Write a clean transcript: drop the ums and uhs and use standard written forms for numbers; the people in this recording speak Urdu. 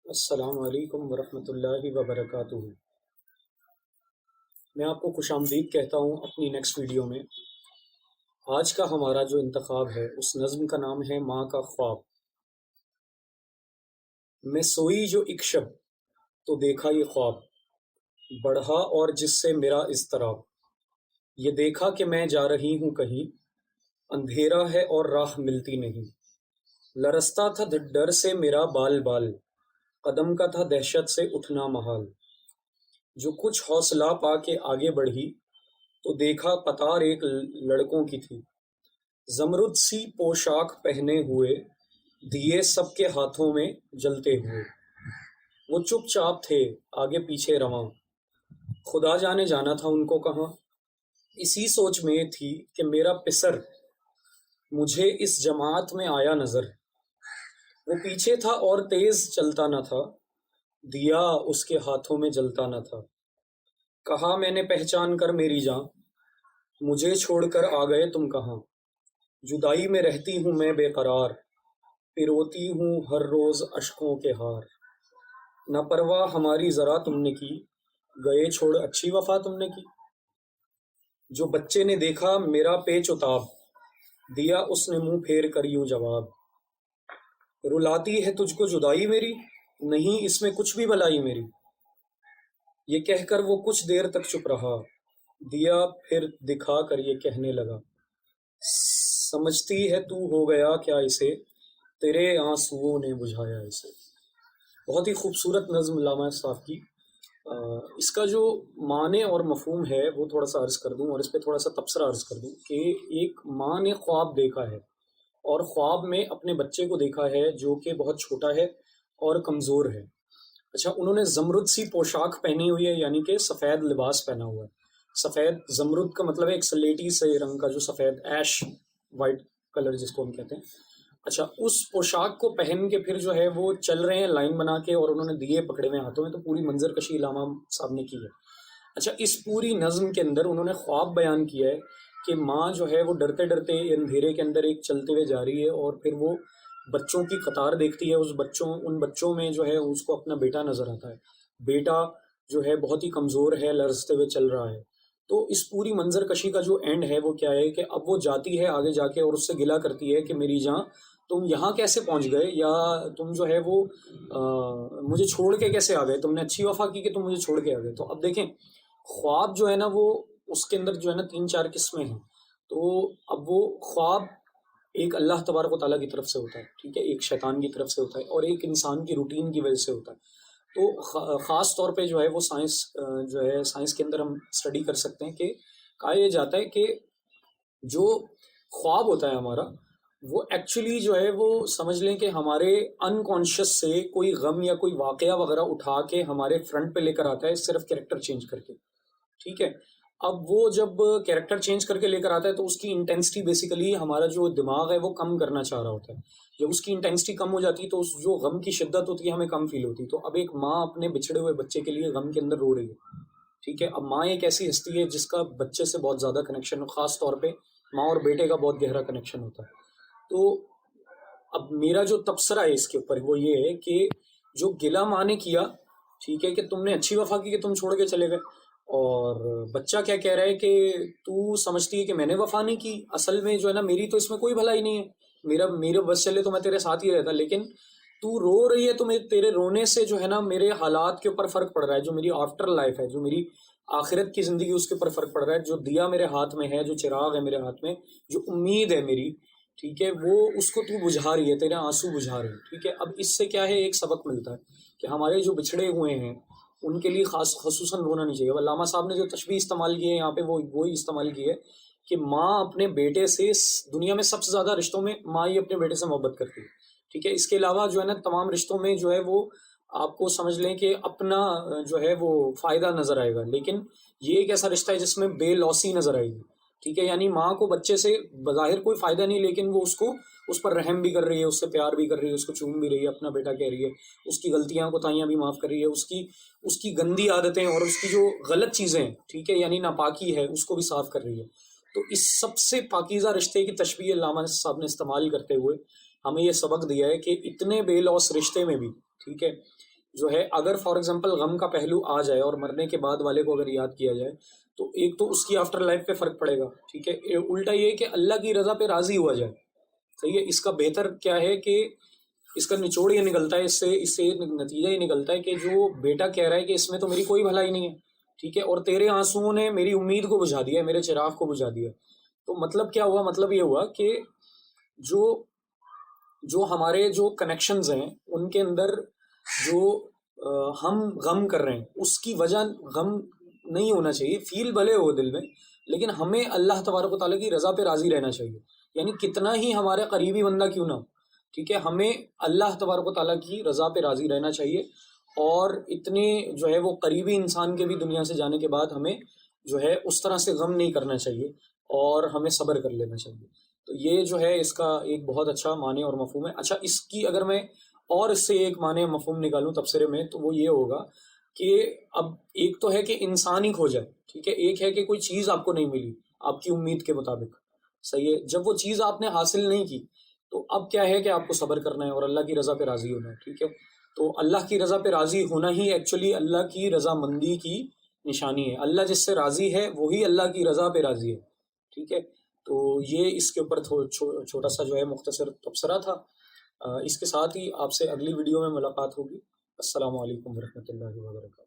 السلام علیکم ورحمۃ اللہ وبرکاتہ۔ میں آپ کو خوش آمدید کہتا ہوں اپنی نیکسٹ ویڈیو میں۔ آج کا ہمارا جو انتخاب ہے اس نظم کا نام ہے ماں کا خواب۔ میں سوئی جو ایک شب تو دیکھا یہ خواب، بڑھا اور جس سے میرا اضطراب، یہ دیکھا کہ میں جا رہی ہوں کہیں، اندھیرا ہے اور راہ ملتی نہیں، لرزتا تھا ڈر سے میرا بال بال، قدم کا تھا دہشت سے اٹھنا محال، جو کچھ حوصلہ پا کے آگے بڑھی تو دیکھا قطار ایک لڑکوں کی تھی، زمرد سی پوشاک پہنے ہوئے، دیے سب کے ہاتھوں میں جلتے ہوئے، وہ چپ چاپ تھے آگے پیچھے رواں، خدا جانے جانا تھا ان کو کہاں۔ اسی سوچ میں تھی کہ میرا پسر مجھے اس جماعت میں آیا نظر، وہ پیچھے تھا اور تیز چلتا نہ تھا، دیا اس کے ہاتھوں میں جلتا نہ تھا۔ کہا میں نے پہچان کر میری جاں، مجھے چھوڑ کر آ گئے تم کہاں، جدائی میں رہتی ہوں میں بے قرار، پروتی ہوں ہر روز اشکوں کے ہار، نہ پرواہ ہماری ذرا تم نے کی، گئے چھوڑ اچھی وفا تم نے کی۔ جو بچے نے دیکھا میرا پیچ و تاب، دیا اس نے منہ پھیر کر یوں جواب، رلاتی ہے تجھ کو جدائی میری، نہیں اس میں کچھ بھی بھلائی میری۔ یہ کہہ کر وہ کچھ دیر تک چپ رہا، دیا پھر دکھا کر یہ کہنے لگا، سمجھتی ہے تو ہو گیا کیا اسے، تیرے آنسوؤں نے بجھایا اسے۔ بہت ہی خوبصورت نظم علامہ صاحب کی۔ اس کا جو معنی اور مفہوم ہے وہ تھوڑا سا عرض کر دوں اور اس پہ تھوڑا سا تبصرہ عرض کر دوں کہ ایک ماں نے خواب دیکھا ہے اور خواب میں اپنے بچے کو دیکھا ہے جو کہ بہت چھوٹا ہے اور کمزور ہے۔ اچھا، انہوں نے زمرد سی پوشاک پہنی ہوئی ہے، یعنی کہ سفید لباس پہنا ہوا ہے۔ سفید زمرد کا مطلب ہے ایک سلیٹی سے رنگ کا، جو سفید ایش وائٹ کلر جس کو ہم کہتے ہیں۔ اچھا، اس پوشاک کو پہن کے پھر جو ہے وہ چل رہے ہیں لائن بنا کے، اور انہوں نے دیے پکڑے ہوئے ہاتھوں میں، تو پوری منظر کشی علامہ صاحب نے کی ہے۔ اچھا، اس پوری نظم کے اندر انہوں نے خواب بیان کیا ہے کہ ماں جو ہے وہ ڈرتے ڈرتے اندھیرے کے اندر ایک چلتے ہوئے جا رہی ہے، اور پھر وہ بچوں کی قطار دیکھتی ہے، ان بچوں میں جو ہے اس کو اپنا بیٹا نظر آتا ہے۔ بیٹا جو ہے بہت ہی کمزور ہے، لرزتے ہوئے چل رہا ہے۔ تو اس پوری منظر کشی کا جو اینڈ ہے وہ کیا ہے کہ اب وہ جاتی ہے آگے جا کے اور اس سے گلہ کرتی ہے کہ میری جاں تم یہاں کیسے پہنچ گئے، یا تم جو ہے وہ مجھے چھوڑ کے کیسے آ گئے، تم نے اچھی وفا کی کہ تم مجھے چھوڑ کے آ گئے۔ تو اب دیکھیں، خواب جو ہے نا وہ اس کے اندر جو ہے نا 3-4 قسمیں ہیں۔ تو اب وہ خواب ایک اللہ تبارک و تعالیٰ کی طرف سے ہوتا ہے، ٹھیک ہے، ایک شیطان کی طرف سے ہوتا ہے، اور ایک انسان کی روٹین کی وجہ سے ہوتا ہے۔ تو خاص طور پہ جو ہے وہ سائنس کے اندر ہم اسٹڈی کر سکتے ہیں کہ کہا یہ جاتا ہے کہ جو خواب ہوتا ہے ہمارا، وہ ایکچولی جو ہے وہ سمجھ لیں کہ ہمارے انکانشیس سے کوئی غم یا کوئی واقعہ وغیرہ اٹھا کے ہمارے فرنٹ پہ لے کر آتا ہے، صرف کریکٹر چینج کر کے، ٹھیک ہے۔ اب وہ جب کریکٹر چینج کر کے لے کر آتا ہے تو اس کی انٹینسٹی بیسیکلی ہمارا جو دماغ ہے وہ کم کرنا چاہ رہا ہوتا ہے۔ جب اس کی انٹینسٹی کم ہو جاتی ہے تو اس جو غم کی شدت ہوتی ہے ہمیں کم فیل ہوتی ہے۔ تو اب ایک ماں اپنے بچھڑے ہوئے بچے کے لیے غم کے اندر رو رہی ہے، ٹھیک ہے۔ اب ماں ایک ایسی ہستی ہے جس کا بچے سے بہت زیادہ کنیکشن ہو، خاص طور پہ ماں اور بیٹے کا بہت گہرا کنیکشن ہوتا ہے۔ تو اب میرا جو تبصرہ ہے اس کے اوپر وہ یہ ہے کہ جو گلہ ماں نے کیا، ٹھیک ہے، کہ تم نے اچھی وفا کی کہ تم چھوڑ کے چلے گئے، اور بچہ کیا کہہ رہا ہے کہ تو سمجھتی ہے کہ میں نے وفا نہیں کی، اصل میں جو ہے نا میری تو اس میں کوئی بھلائی نہیں ہے، میرے بس چلے تو میں تیرے ساتھ ہی رہتا، لیکن تو رو رہی ہے تو تیرے رونے سے جو ہے نا میرے حالات کے اوپر فرق پڑ رہا ہے، جو میری آفٹر لائف ہے، جو میری آخرت کی زندگی اس کے اوپر فرق پڑ رہا ہے، جو دیا میرے ہاتھ میں ہے، جو چراغ ہے میرے ہاتھ میں، جو امید ہے میری، ٹھیک ہے، وہ اس کو تو بجھا رہی ہے، تیرے آنسو بجھا رہی ہے، ٹھیک ہے۔ اب اس سے کیا ہے، ایک سبق ملتا ہے کہ ہمارے جو بچھڑے ہوئے ہیں ان کے لیے خصوصاً رونا نہیں چاہیے۔ علامہ صاحب نے جو تشبیہ استعمال کی ہے یہاں پہ وہ وہی استعمال کی ہے کہ ماں اپنے بیٹے سے، دنیا میں سب سے زیادہ رشتوں میں ماں ہی اپنے بیٹے سے محبت کرتی ہے، ٹھیک ہے۔ اس کے علاوہ جو ہے نا تمام رشتوں میں جو ہے وہ آپ کو سمجھ لیں کہ اپنا جو ہے وہ فائدہ نظر آئے گا، لیکن یہ ایک ایسا رشتہ ہے جس میں بے لوسی نظر آئے گی، ٹھیک ہے۔ یعنی ماں کو بچے سے بظاہر کوئی فائدہ نہیں، لیکن وہ اس پر رحم بھی کر رہی ہے، اس سے پیار بھی کر رہی ہے، اس کو چوم بھی رہی ہے، اپنا بیٹا کہہ رہی ہے، اس کی غلطیاں کوتاہیاں بھی معاف کر رہی ہے، اس کی گندی عادتیں اور اس کی جو غلط چیزیں ہیں، ٹھیک ہے، یعنی ناپاکی ہے، اس کو بھی صاف کر رہی ہے۔ تو اس سب سے پاکیزہ رشتے کی تشبیہ علامہ صاحب نے استعمال کرتے ہوئے ہمیں یہ سبق دیا ہے کہ اتنے بے لوس رشتے میں بھی، ٹھیک ہے، جو ہے اگر فار ایگزامپل غم کا پہلو آ جائے اور مرنے کے بعد والے کو اگر یاد کیا جائے تو ایک تو اس کی آفٹر لائف پہ فرق پڑے گا، ٹھیک ہے، الٹا یہ کہ اللہ کی رضا پہ راضی ہوا جائے، صحیح ہے۔ اس کا بہتر کیا ہے کہ اس کا نچوڑ یہ نکلتا ہے، اس سے نتیجہ یہ نکلتا ہے کہ جو بیٹا کہہ رہا ہے کہ اس میں تو میری کوئی بھلائی نہیں ہے، ٹھیک ہے، اور تیرے آنسوؤں نے میری امید کو بجھا دیا ہے، میرے چراغ کو بجھا دیا ہے، تو مطلب کیا ہوا؟ مطلب یہ ہوا کہ جو جو ہمارے جو کنیکشنز ہیں ان کے اندر جو ہم غم کر رہے ہیں اس کی وجہ غم نہیں ہونا چاہیے، فیل بھلے ہو دل میں، لیکن ہمیں اللہ تبارک و تعالیٰ کی رضا پہ راضی رہنا چاہیے، یعنی کتنا ہی ہمارے قریبی بندہ کیوں نہ ہو، ٹھیک ہے، ہمیں اللہ تبارک و تعالیٰ کی رضا پہ راضی رہنا چاہیے، اور اتنے جو ہے وہ قریبی انسان کے بھی دنیا سے جانے کے بعد ہمیں جو ہے اس طرح سے غم نہیں کرنا چاہیے اور ہمیں صبر کر لینا چاہیے۔ تو یہ جو ہے اس کا ایک بہت اچھا معنی اور مفہوم ہے۔ اچھا، اس کی اگر میں اور اس سے ایک معنی مفہوم نکالوں تبصرے میں تو وہ یہ ہوگا کہ اب ایک تو ہے کہ انسان ہی کھو جائے، ٹھیک ہے، ایک ہے کہ کوئی چیز آپ کو نہیں ملی آپ کی امید کے مطابق، صحیح ہے، جب وہ چیز آپ نے حاصل نہیں کی تو اب کیا ہے کہ آپ کو صبر کرنا ہے اور اللہ کی رضا پہ راضی ہونا ہے، ٹھیک ہے۔ تو اللہ کی رضا پہ راضی ہونا ہی ایکچولی اللہ کی رضا مندی کی نشانی ہے، اللہ جس سے راضی ہے وہی اللہ کی رضا پہ راضی ہے، ٹھیک ہے۔ تو یہ اس کے اوپر چھوٹا سا جو ہے مختصر تبصرہ تھا۔ اس کے ساتھ ہی آپ سے اگلی ویڈیو میں ملاقات ہوگی۔ السلام علیکم ورحمۃ اللہ وبرکاتہ۔